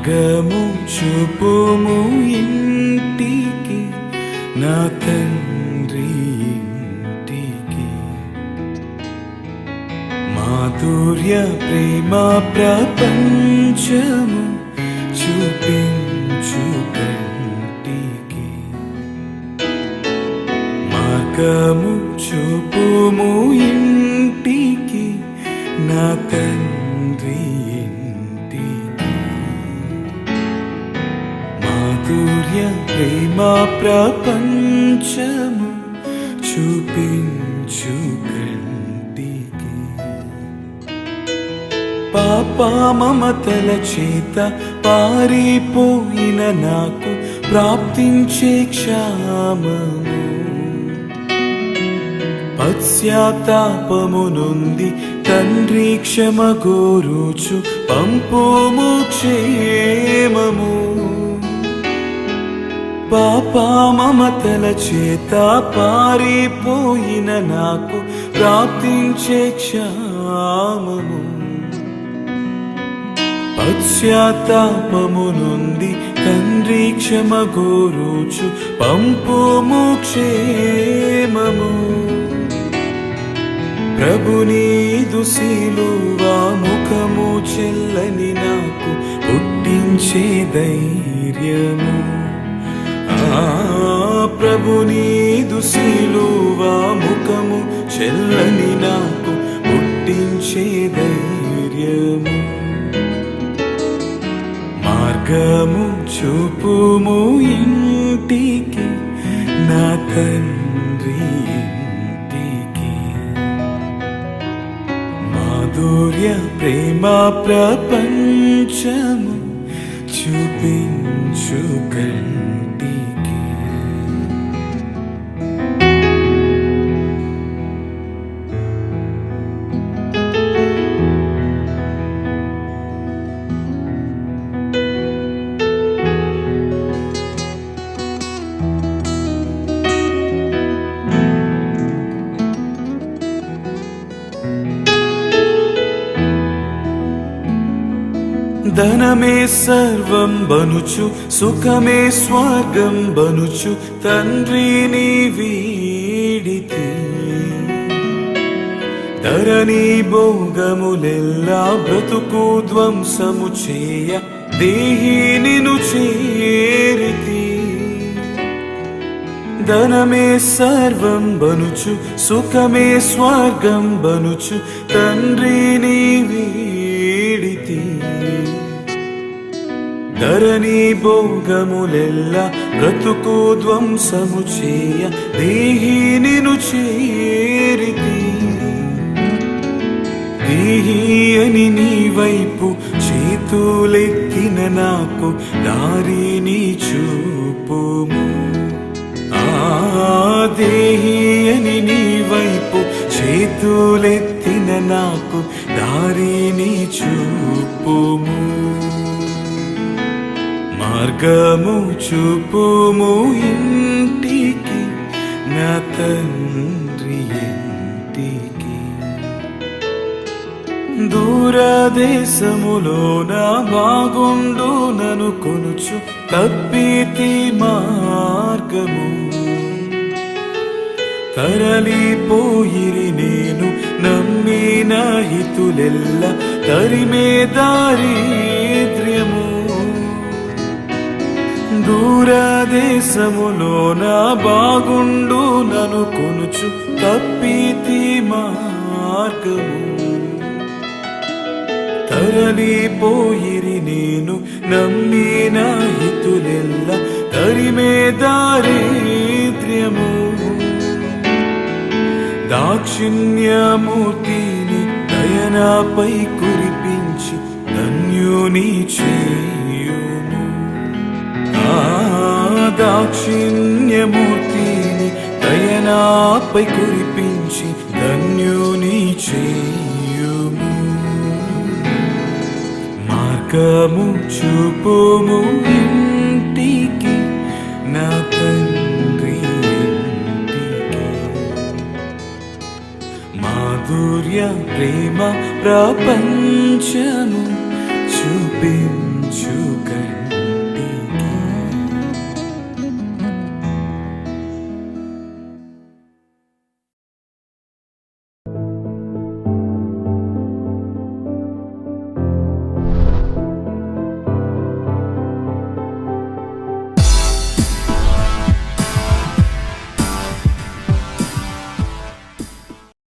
మార్గము చూపుము ఇంటికి నా తండ్రి ఇంటికి మాధుర్య ప్రేమ ప్రపంచము చూపించు కంటికి మార్గము చూపుము ఇంటికి నా తండ్రి ఇంటికి మాధుర్య ప్రేమ ప్రపంచము చూపించు కంటికి పాప మమతల చేత పారిపోయిన నాకు ప్రాప్తించే క్షామము పశ్చాత్తాపము నుండి తండ్రి క్షమ కోరుచు పంపుము క్షేమము పాప మమతల చేత పారిపోయిన నాకు ప్రాప్తించే క్షామము పశ్చాత్తాపము నుండి తండ్రి క్షమ కోరుచు పంపుము క్షేమము ప్రభునీదు సిలువా ముఖము చెల్లని నాకు పుట్టించే ధైర్యము ప్రభునీదు సిలువా ముఖము చెల్లని నాకు పుట్టించే ధైర్యము మార్గము చూపుము ఇంటికి నా తండ్రి ఇంటికి మాధుర్య ప్రేమ ప్రపంచము చూపించు కంటికి ధనమే సర్వం బనుచు సుఖమే స్వర్గం బనుచు తండ్రిని వీడితి ధరణి భోగములెల్లా బ్రతుకు ధ్వంసము చేయ దేహినిను చేరితి ధనమే సర్వం బనుచు సుఖమే స్వర్గం బనుచు తండ్రిని వీడితి ధరణి భోగములెల్లా బ్రతుకు ధ్వంసము చేయ దేహినిను చేరితి దేహి అని నీ వైపు చేతులెత్తిన నాకు దారిని చూపుము దేహి అని నీ వైపు చేతులెత్తిన నాకు దారిని చూపుము మార్గము చూపుము ఇంటికి నా తండ్రి ఇంటికి దూరదేశములో నా బాగుండు నను కొనుచు తప్పితి మార్గము తరలిపోయిరి నేను నమ్మిన హితులెల్ల తరిమే దారిద్ర్యము దూరదేశములో నా బాగుండు నను కొనుచు తప్పితి మార్గము తరలిపోయిరి నేను నమ్మిన హితులెల్ల తరిమే దారిద్ర్యము దాక్షిణ్యమూర్తిని దయనాపై కురిపించి ధన్యుని చేయుము దాక్షిణ్యమూర్తిని దయనాపై కురిపించి ధన్యుని చేయుము మార్గము చూపుము ఇంటికి నా తండ్రి ఇంటికి మాధుర్య ప్రేమ ప్రపంచము చూపించు